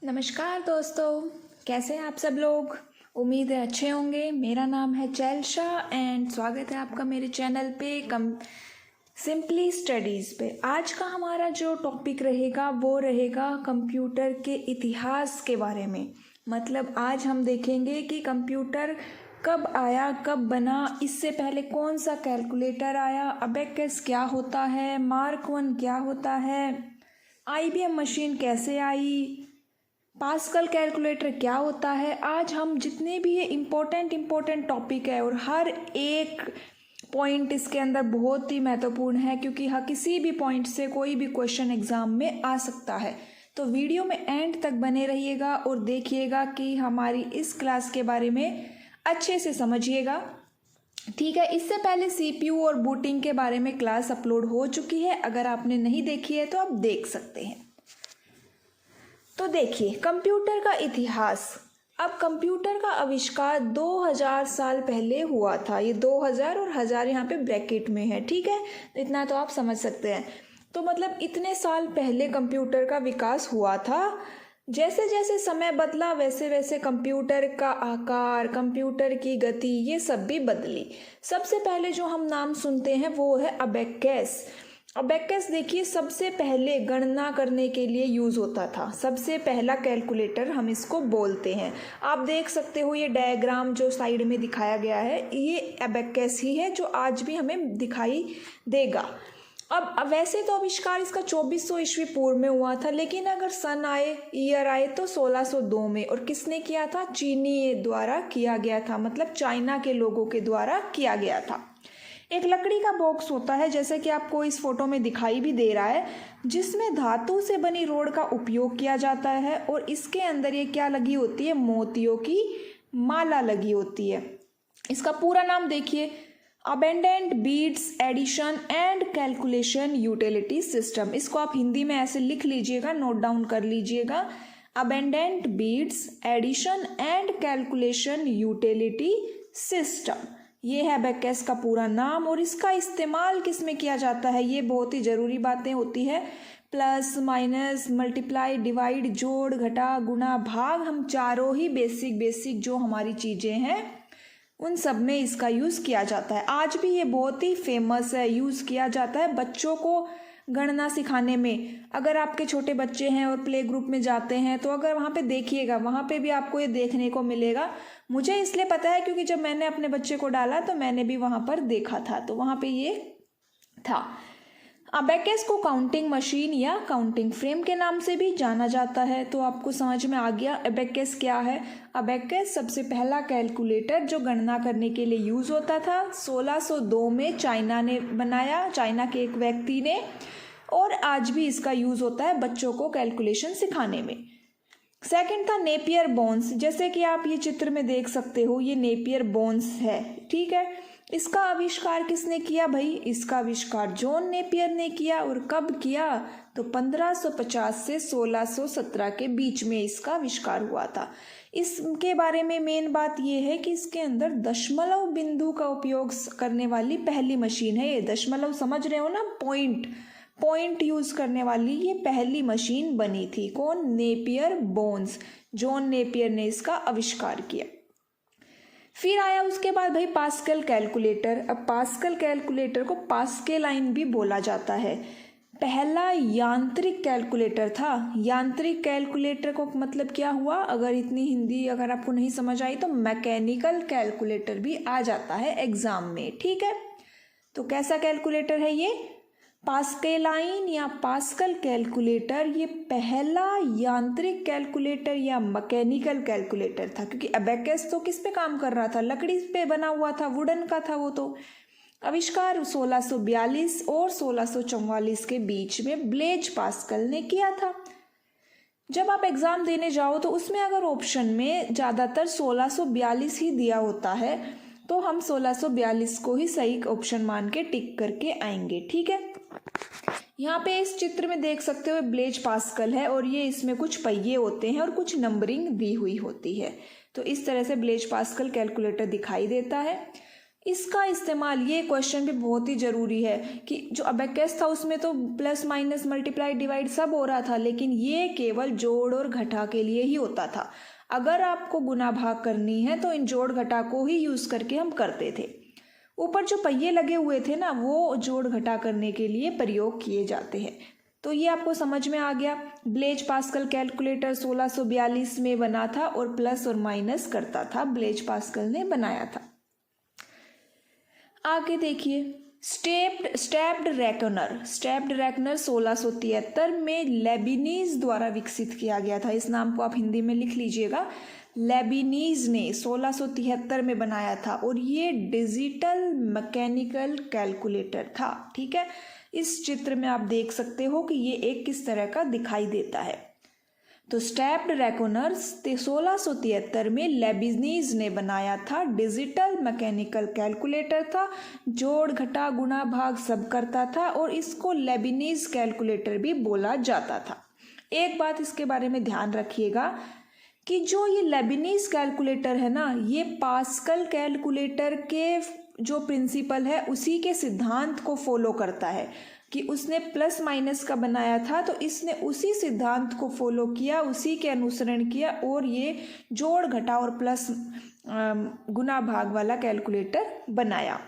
नमस्कार दोस्तों, कैसे हैं आप सब लोग। उम्मीद है अच्छे होंगे। मेरा नाम है चैलशा एंड स्वागत है आपका मेरे चैनल पे सिंपली स्टडीज़ पे। आज का हमारा जो टॉपिक रहेगा वो रहेगा कंप्यूटर के इतिहास के बारे में। मतलब आज हम देखेंगे कि कंप्यूटर कब आया, कब बना, इससे पहले कौन सा कैलकुलेटर आया, अबेकस क्या होता है, मार्क 1 क्या होता है, IBM मशीन कैसे आई, पास्कल कैलकुलेटर क्या होता है। आज हम जितने भी ये इम्पोर्टेंट टॉपिक है और हर एक पॉइंट इसके अंदर बहुत ही महत्वपूर्ण है, क्योंकि हाँ किसी भी पॉइंट से कोई भी क्वेश्चन एग्जाम में आ सकता है। तो वीडियो में एंड तक बने रहिएगा और देखिएगा कि हमारी इस क्लास के बारे में अच्छे से समझिएगा। ठीक है, इससे पहले CPU और बूटिंग के बारे में क्लास अपलोड हो चुकी है। अगर आपने नहीं देखी है तो आप देख सकते हैं। तो देखिए कंप्यूटर का इतिहास। अब कंप्यूटर का आविष्कार 2000 साल पहले हुआ था। ये 2000 और 1000 यहाँ पे ब्रैकेट में है, ठीक है, इतना तो आप समझ सकते हैं। तो मतलब इतने साल पहले कंप्यूटर का विकास हुआ था। जैसे जैसे समय बदला वैसे वैसे कंप्यूटर का आकार, कंप्यूटर की गति, ये सब भी बदली। सबसे पहले जो हम नाम सुनते हैं वो है अबेकस। अबेकस देखिए सबसे पहले गणना करने के लिए यूज़ होता था। सबसे पहला कैलकुलेटर हम इसको बोलते हैं। आप देख सकते हो ये डायग्राम जो साइड में दिखाया गया है, ये अबेकस ही है जो आज भी हमें दिखाई देगा। अब वैसे तो आविष्कार इसका 2400 ईस्वी पूर्व में हुआ था, लेकिन अगर सन आए, ईयर आए तो 1602 में। और किसने किया था? चीनी द्वारा किया गया था, मतलब चाइना के लोगों के द्वारा किया गया था। एक लकड़ी का बॉक्स होता है, जैसे कि आपको इस फोटो में दिखाई भी दे रहा है, जिसमें धातु से बनी रोड का उपयोग किया जाता है और इसके अंदर ये क्या लगी होती है? मोतियों की माला लगी होती है। इसका पूरा नाम देखिए, abundant beads addition and calculation utility system. इसको आप हिंदी में ऐसे लिख लीजिएगा, नोट डाउन कर लीजिएगा, abundant beads addition and calculation utility system. ये है अबेकस का पूरा नाम। और इसका इस्तेमाल किस में किया जाता है, ये बहुत ही ज़रूरी बातें होती है। प्लस, माइनस, मल्टीप्लाई, डिवाइड, जोड़, घटा, गुणा, भाग, हम चारों ही बेसिक जो हमारी चीज़ें हैं उन सब में इसका यूज़ किया जाता है। आज भी ये बहुत ही फेमस है, यूज़ किया जाता है बच्चों को गणना सिखाने में। अगर आपके छोटे बच्चे हैं और प्ले ग्रुप में जाते हैं तो अगर वहाँ पे देखिएगा, वहाँ पे भी आपको ये देखने को मिलेगा। मुझे इसलिए पता है क्योंकि जब मैंने अपने बच्चे को डाला तो मैंने भी वहाँ पर देखा था, तो वहाँ पे ये था। अबेकस को काउंटिंग मशीन या काउंटिंग फ्रेम के नाम से भी जाना जाता है। तो आपको समझ में आ गया अबेकस क्या है। अबेकस सबसे पहला कैलकुलेटर जो गणना करने के लिए यूज़ होता था, 1602 में चाइना ने बनाया, चाइना के एक व्यक्ति ने, और आज भी इसका यूज़ होता है बच्चों को कैलकुलेशन सिखाने में। सेकंड था नेपियर बोन्स। जैसे कि आप ये चित्र में देख सकते हो, ये नेपियर बोन्स है, ठीक है। इसका आविष्कार किसने किया भाई? इसका आविष्कार जॉन नेपियर ने किया। और कब किया? तो 1550 से 1617 के बीच में इसका आविष्कार हुआ था। इसके बारे में मेन बात यह है कि इसके अंदर दशमलव बिंदु का उपयोग करने वाली पहली मशीन है। ये दशमलव समझ रहे हो ना, पॉइंट यूज करने वाली ये पहली मशीन बनी थी। कौन? नेपियर बोन्स, जॉन नेपियर ने इसका आविष्कार किया। फिर आया उसके बाद भाई पास्कल कैलकुलेटर। अब पास्कल कैलकुलेटर को पास्केलाइन भी बोला जाता है। पहला यांत्रिक कैलकुलेटर था। यांत्रिक कैलकुलेटर को मतलब क्या हुआ? अगर इतनी हिंदी अगर आपको नहीं समझ आई तो मैकेनिकल कैलकुलेटर भी आ जाता है एग्जाम में, ठीक है। तो कैसा कैलकुलेटर है ये? पास्केलाइन या पास्कल कैलकुलेटर ये पहला यांत्रिक कैलकुलेटर या मैकेनिकल कैलकुलेटर था, क्योंकि अबेकस तो किस पे काम कर रहा था? लकड़ी पे बना हुआ था, वुडन का था वो। तो आविष्कार 1642 और 1644 के बीच में ब्लेज पास्कल ने किया था। जब आप एग्जाम देने जाओ तो उसमें अगर ऑप्शन में ज़्यादातर 1642 ही दिया होता है तो हम 1642 को ही सही ऑप्शन मान के टिक करके आएंगे, ठीक है। यहाँ पे इस चित्र में देख सकते हो ब्लेज पास्कल है और ये इसमें कुछ पहिए होते हैं और कुछ नंबरिंग दी हुई होती है। तो इस तरह से ब्लेज पास्कल कैलकुलेटर दिखाई देता है। इसका इस्तेमाल, ये क्वेश्चन भी बहुत ही ज़रूरी है कि जो अबेकस था उसमें तो प्लस माइनस मल्टीप्लाई डिवाइड सब हो रहा था, लेकिन ये केवल जोड़ और घटा के लिए ही होता था। अगर आपको गुना भाग करनी है तो इन जोड़ घटा को ही यूज़ करके हम करते थे। ऊपर जो पहिए लगे हुए थे ना, वो जोड़ घटा करने के लिए प्रयोग किए जाते हैं। तो ये आपको समझ में आ गया। ब्लेज पास्कल कैलकुलेटर 1642 में बना था और प्लस और माइनस करता था, ब्लेज पास्कल ने बनाया था। आगे देखिए, स्टेप्ड रेकनर 1673 में लेबिनीज द्वारा विकसित किया गया था। इस नाम को आप हिंदी में लिख लीजिएगा। लेबिनीज ने 1673 में बनाया था और ये डिजिटल मैकेनिकल कैलकुलेटर था। ठीक है, इस चित्र में आप देख सकते हो कि ये एक किस तरह का दिखाई देता है। तो स्टेप्ड रेकनर 1673 में लेबिनीज ने बनाया था, डिजिटल मैकेनिकल कैलकुलेटर था, जोड़ घटा गुणा भाग सब करता था और इसको लेबिनीज कैलकुलेटर भी बोला जाता था। एक बात इसके बारे में ध्यान रखिएगा कि जो ये लेबिनीज कैलकुलेटर है ना, ये पास्कल कैलकुलेटर के जो प्रिंसिपल है उसी के सिद्धांत को फॉलो करता है कि उसने प्लस माइनस का बनाया था, तो इसने उसी सिद्धांत को फॉलो किया, उसी के अनुसरण किया और ये जोड़ घटा और प्लस गुना भाग वाला कैलकुलेटर बनाया।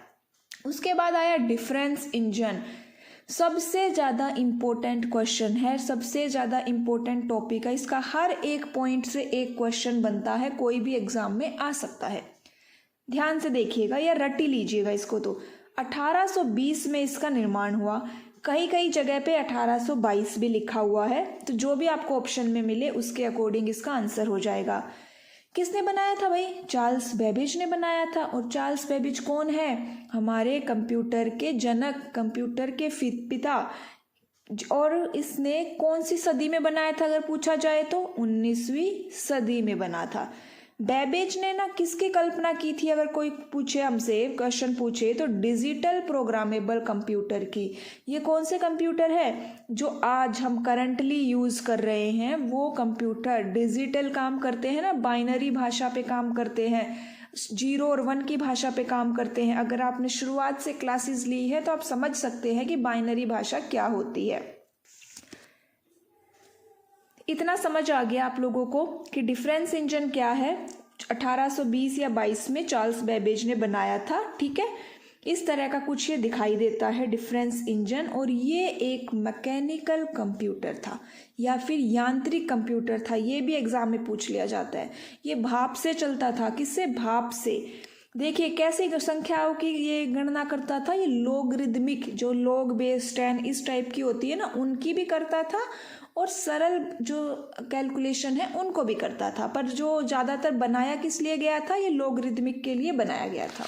उसके बाद आया डिफरेंस इंजन। सबसे ज़्यादा इम्पोर्टेंट क्वेश्चन है, सबसे ज़्यादा इम्पोर्टेंट टॉपिक है। इसका हर एक पॉइंट से एक क्वेश्चन बनता है, कोई भी एग्जाम में आ सकता है। ध्यान से देखिएगा या रट ही लीजिएगा इसको। तो 1820 में इसका निर्माण हुआ। कई कई जगह पे 1822 भी लिखा हुआ है, तो जो भी आपको ऑप्शन में मिले उसके अकॉर्डिंग इसका आंसर हो जाएगा। किसने बनाया था भाई? चार्ल्स बेबेज ने बनाया था। और चार्ल्स बेबेज कौन है? हमारे कंप्यूटर के जनक, कंप्यूटर के पिता। और इसने कौन सी सदी में बनाया था अगर पूछा जाए तो 19वीं सदी में बना था। बेबेज ने ना किसकी कल्पना की थी अगर कोई पूछे, हमसे क्वेश्चन पूछे, तो डिजिटल प्रोग्रामेबल कंप्यूटर की। ये कौन से कंप्यूटर है? जो आज हम करंटली यूज़ कर रहे हैं वो कंप्यूटर डिजिटल काम करते हैं ना, बाइनरी भाषा पे काम करते हैं, 0 और 1 की भाषा पे काम करते हैं। अगर आपने शुरुआत से क्लासेस ली है तो आप समझ सकते हैं कि बाइनरी भाषा क्या होती है। इतना समझ आ गया आप लोगों को कि डिफरेंस इंजन क्या है। 1820 या 22 में चार्ल्स बेबेज ने बनाया था। ठीक है, इस तरह का कुछ ये दिखाई देता है डिफरेंस इंजन। और ये एक मैकेनिकल कंप्यूटर था या फिर यांत्रिक कंप्यूटर था, ये भी एग्जाम में पूछ लिया जाता है। ये भाप से चलता था। किससे? भाप से। देखिए कैसे संख्याओं की ये गणना करता था। ये लोगरिदमिक, जो लोग बेस 10 इस टाइप की होती है ना, उनकी भी करता था और सरल जो कैलकुलेशन है उनको भी करता था। पर जो ज़्यादातर बनाया किस लिए गया था? ये लोगरिदमिक के लिए बनाया गया था।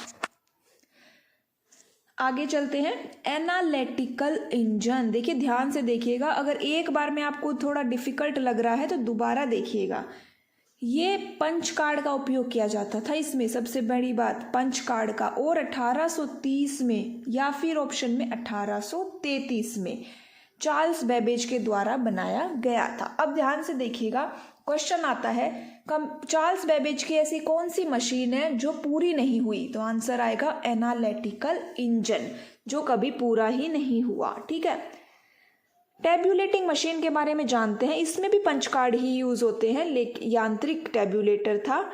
आगे चलते हैं, एनालिटिकल इंजन। देखिए ध्यान से देखिएगा, अगर एक बार में आपको थोड़ा डिफिकल्ट लग रहा है तो दोबारा देखिएगा। ये पंच कार्ड का उपयोग किया जाता था इसमें, सबसे बड़ी बात पंच कार्ड का। और 1830 में या फिर ऑप्शन में 1833 में चार्ल्स बेबेज के द्वारा बनाया गया था। अब ध्यान से देखिएगा, क्वेश्चन आता है चार्ल्स बेबेज की ऐसी कौन सी मशीन है जो पूरी नहीं हुई? तो आंसर आएगा एनालिटिकल इंजन, जो कभी पूरा ही नहीं हुआ। ठीक है, टैब्यूलेटिंग मशीन के बारे में जानते हैं। इसमें भी पंच कार्ड ही यूज होते हैं, लेकिन यांत्रिक टैब्यूलेटर था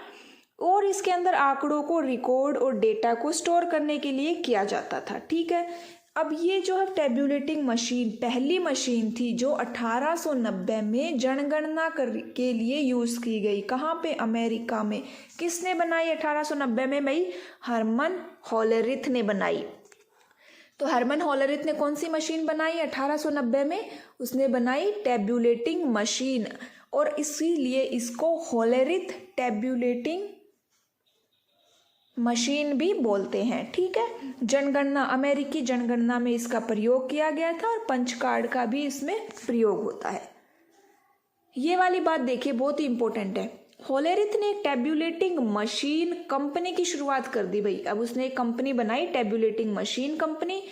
और इसके अंदर आंकड़ों को रिकॉर्ड और डेटा को स्टोर करने के लिए किया जाता था। ठीक है, अब ये जो है टैब्यूलेटिंग मशीन पहली मशीन थी जो 1890 में जनगणना के लिए यूज़ की गई। कहाँ पे? अमेरिका में। किसने बनाई 1890 में भाई? हरमन होलेरिथ ने बनाई। तो हरमन होलेरिथ ने कौन सी मशीन बनाई 1890 में? उसने बनाई टैब्यूलेटिंग मशीन, और इसीलिए इसको होलेरिथ टैब्यूलेटिंग मशीन भी बोलते हैं। ठीक है, जनगणना, अमेरिकी जनगणना में इसका प्रयोग किया गया था और पंच कार्ड का भी इसमें प्रयोग होता है। ये वाली बात देखिए, बहुत ही इंपॉर्टेंट है। होलेरिथ ने एक टैब्यूलेटिंग मशीन कंपनी की शुरुआत कर दी भाई। अब उसने एक कंपनी बनाई, टैब्यूलेटिंग मशीन कंपनी,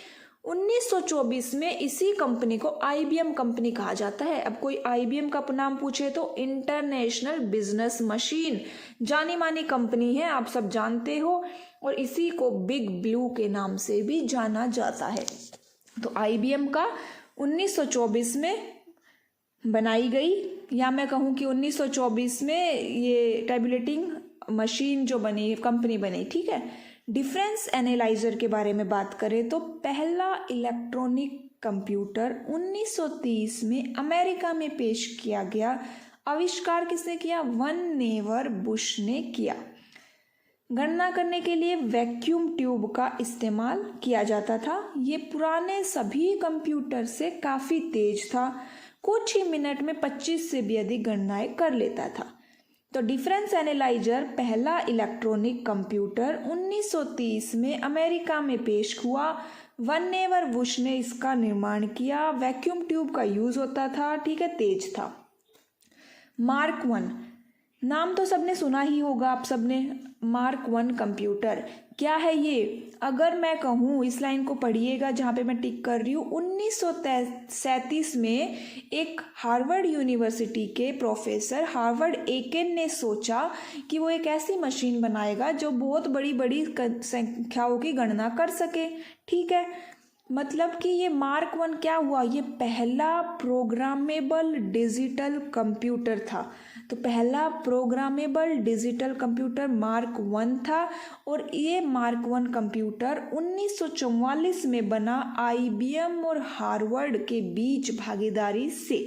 1924 में इसी कंपनी को IBM कंपनी कहा जाता है। अब कोई IBM का नाम पूछे तो इंटरनेशनल बिजनेस मशीन, जानी मानी कंपनी है, आप सब जानते हो, और इसी को बिग ब्लू के नाम से भी जाना जाता है। तो IBM का 1924 में बनाई गई, या मैं कहूँ कि 1924 में ये टैबुलेटिंग मशीन जो बनी, कंपनी बनी, ठीक है। डिफरेंस एनालाइजर के बारे में बात करें तो पहला इलेक्ट्रॉनिक कंप्यूटर 1930 में अमेरिका में पेश किया गया। आविष्कार किसने किया? वन नेवर बुश ने किया। गणना करने के लिए वैक्यूम ट्यूब का इस्तेमाल किया जाता था। ये पुराने सभी कंप्यूटर से काफ़ी तेज था, कुछ ही मिनट में 25 से भी अधिक गणनाएं कर लेता था। तो डिफरेंस एनालाइजर पहला इलेक्ट्रॉनिक कंप्यूटर 1930 में अमेरिका में पेश हुआ। वन नेवर बुश ने इसका निर्माण किया। वैक्यूम ट्यूब का यूज होता था, ठीक है, तेज था। मार्क 1 नाम तो सबने सुना ही होगा, आप सबने। मार्क 1 कंप्यूटर क्या है ये? अगर मैं कहूँ, इस लाइन को पढ़िएगा जहाँ पे मैं टिक कर रही हूँ, 1937 में एक हार्वर्ड यूनिवर्सिटी के प्रोफेसर हार्वर्ड एकेन ने सोचा कि वो एक ऐसी मशीन बनाएगा जो बहुत बड़ी बड़ी संख्याओं की गणना कर सके, ठीक है। मतलब कि ये मार्क 1 क्या हुआ? ये पहला प्रोग्रामेबल डिजिटल कंप्यूटर था। तो पहला प्रोग्रामेबल डिजिटल कंप्यूटर मार्क 1 था, और ये मार्क 1 कंप्यूटर 1944 में बना IBM और हार्वर्ड के बीच भागीदारी से।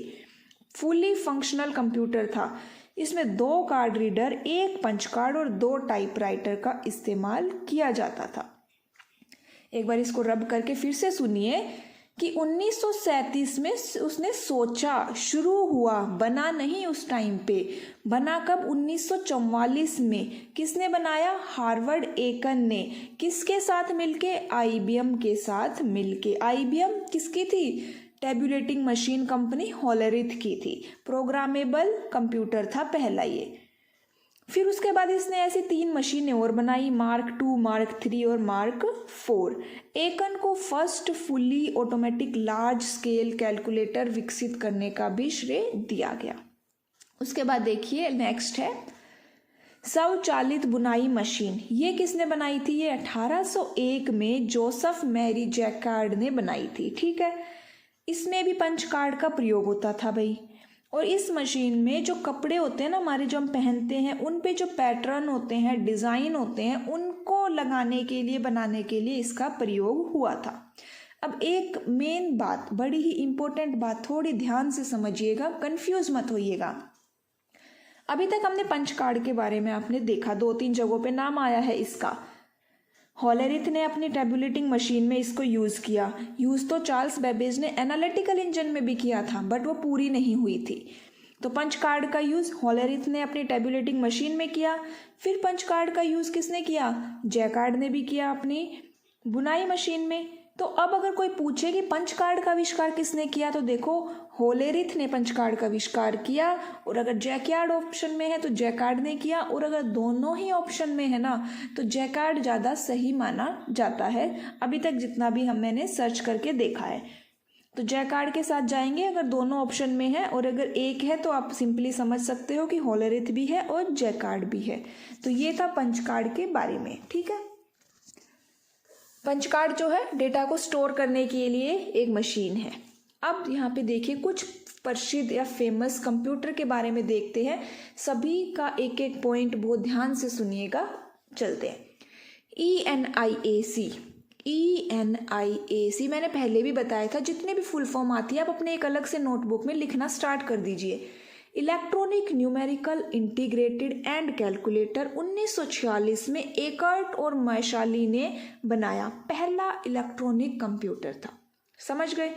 फुली फंक्शनल कंप्यूटर था। इसमें 2 कार्ड रीडर, 1 पंच कार्ड और 2 टाइपराइटर का इस्तेमाल किया जाता था। एक बार इसको रब करके फिर से सुनिए कि 1937 में उसने सोचा, शुरू हुआ, बना नहीं उस टाइम पे। बना कब? 1944 में। किसने बनाया? हार्वर्ड एकेन ने। किसके साथ मिलके? IBM के साथ मिलके। IBM किसकी थी? टैबुलेटिंग मशीन कंपनी होलेरिथ की थी। प्रोग्रामेबल कंप्यूटर था पहला ये। फिर उसके बाद इसने ऐसी 3 मशीनें और बनाई, मार्क 2, मार्क 3 और मार्क 4। एकेन को first fully automatic large scale calculator विकसित करने का भी श्रेय दिया गया। उसके बाद देखिए नेक्स्ट है स्वचालित बुनाई मशीन। ये किसने बनाई थी? ये 1801 में जोसेफ मैरी जैकार्ड ने बनाई थी, ठीक है। इसमें भी पंच कार्ड का प्रयोग होता था भाई। और इस मशीन में जो कपड़े होते हैं ना हमारे, जो हम पहनते हैं, उन पे जो पैटर्न होते हैं, डिज़ाइन होते हैं, उनको लगाने के लिए, बनाने के लिए इसका प्रयोग हुआ था। अब एक मेन बात, बड़ी ही इंपॉर्टेंट बात, थोड़ी ध्यान से समझिएगा, कंफ्यूज मत होइएगा। अभी तक हमने पंच कार्ड के बारे में आपने देखा, 2-3 जगहों पे नाम आया है इसका। होलेरिथ ने अपनी टैबुलेटिंग मशीन में इसको यूज़ किया। यूज़ तो चार्ल्स बेबेज ने एनालिटिकल इंजन में भी किया था, बट वो पूरी नहीं हुई थी। तो पंच कार्ड का यूज़ होलेरिथ ने अपनी टैबुलेटिंग मशीन में किया। फिर पंच कार्ड का यूज़ किसने किया? जैकार्ड ने भी किया अपनी बुनाई मशीन में। तो अब अगर कोई पूछे कि पंच कार्ड का आविष्कार किसने किया, तो देखो होलेरिथ ने पंच कार्ड का आविष्कार किया, और अगर जैकार्ड ऑप्शन में है तो जैकार्ड ने किया, और अगर दोनों ही ऑप्शन में है ना तो जैकार्ड ज़्यादा सही माना जाता है, अभी तक जितना भी मैंने सर्च करके देखा है। तो जैकार्ड के साथ जाएंगे अगर दोनों ऑप्शन में है, और अगर एक है तो आप सिंपली समझ सकते हो कि होलेरिथ भी है और जैकार्ड भी है। तो ये था पंच कार्ड के बारे में, ठीक है। पंच कार्ड जो है डेटा को स्टोर करने के लिए एक मशीन है। अब यहाँ पे देखिए कुछ प्रसिद्ध या फेमस कंप्यूटर के बारे में देखते हैं। सभी का एक एक पॉइंट बहुत ध्यान से सुनिएगा, चलते हैं। ENIAC मैंने पहले भी बताया था, जितने भी फुल फॉर्म आती है आप अपने एक अलग से नोटबुक में लिखना स्टार्ट कर दीजिए। Electronic numerical integrated and calculator 1946 में एकर्ट और मैशाली ने बनाया, पहला इलेक्ट्रॉनिक कंप्यूटर था। समझ गए?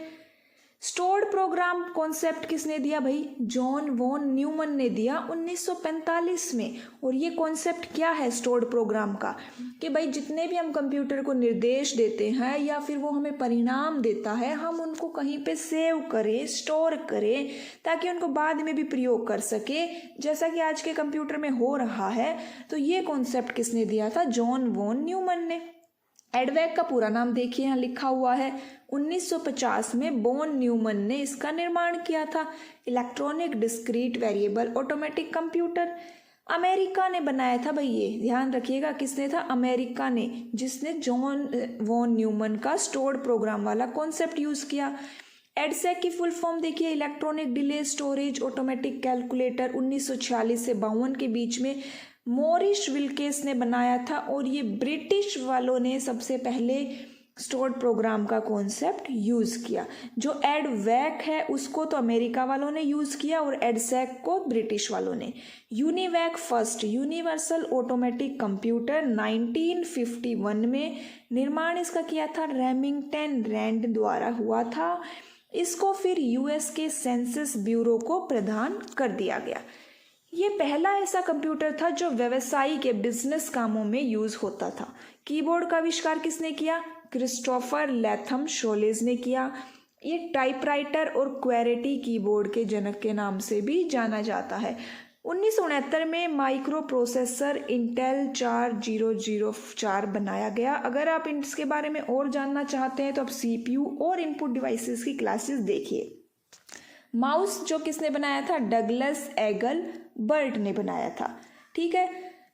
स्टोर्ड प्रोग्राम कॉन्सेप्ट किसने दिया भाई? जॉन वॉन न्यूमन ने दिया 1945 में। और ये कॉन्सेप्ट क्या है स्टोर्ड प्रोग्राम का? कि भाई जितने भी हम कंप्यूटर को निर्देश देते हैं या फिर वो हमें परिणाम देता है, हम उनको कहीं पे सेव करें, स्टोर करें, ताकि उनको बाद में भी प्रयोग कर सके, जैसा कि आज के कंप्यूटर में हो रहा है। तो ये कॉन्सेप्ट किसने दिया था? जॉन वॉन न्यूमन ने। एडवेक का पूरा नाम देखिए यहाँ लिखा हुआ है। 1950 में बोन न्यूमन ने इसका निर्माण किया था। Electronic discrete variable automatic computer America ने बनाया था भाई, ये ध्यान रखिएगा, किसने था? अमेरिका ने, जिसने जॉन वॉन न्यूमन का स्टोर्ड प्रोग्राम वाला कॉन्सेप्ट यूज किया। एडसेक की फुल फॉर्म देखिए, electronic delay storage automatic calculator. 1946 से 52 के बीच में मॉरिस विल्केस ने बनाया था, और ये ब्रिटिश वालों ने सबसे पहले स्टोर्ड प्रोग्राम का कॉन्सेप्ट यूज किया। जो एडवैक है उसको तो अमेरिका वालों ने यूज किया, और एडसेक को ब्रिटिश वालों ने। UNIVAC first universal automatic computer 1951 में निर्माण इसका किया था, रेमिंगटन रैंड द्वारा हुआ था। इसको फिर यूएस के सेंसस ब्यूरो को प्रदान कर दिया गया। ये पहला ऐसा कंप्यूटर था जो व्यवसायी के बिजनेस कामों में यूज होता था। कीबोर्ड का आविष्कार किसने किया? क्रिस्टोफर लैथम शोलेज ने किया। ये टाइपराइटर और क्वेरेटी कीबोर्ड के जनक के नाम से भी जाना जाता है। 1969 में माइक्रो प्रोसेसर इंटेल 4004 बनाया गया। अगर आप इसके बारे में और जानना चाहते हैं तो आप सीपीयू और इनपुट डिवाइसेस की क्लासेस देखिए। माउस जो किसने बनाया था? डगलस एगल बर्ट ने बनाया था। ठीक है,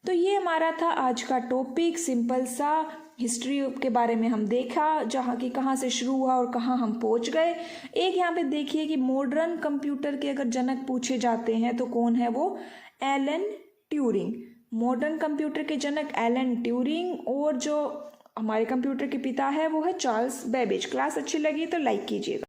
तो ये हमारा था आज का टॉपिक। सिंपल सा हिस्ट्री के बारे में हम देखा, जहाँ की कहाँ से शुरू हुआ और कहाँ हम पहुँच गए। एक यहाँ पे देखिए कि मॉडर्न कंप्यूटर के अगर जनक पूछे जाते हैं तो कौन है वो? Alan Turing. मॉडर्न कंप्यूटर के जनक एलन ट्यूरिंग, और जो हमारे कंप्यूटर के पिता है वो है चार्ल्स बेबेज। क्लास अच्छी लगी तो लाइक कीजिएगा।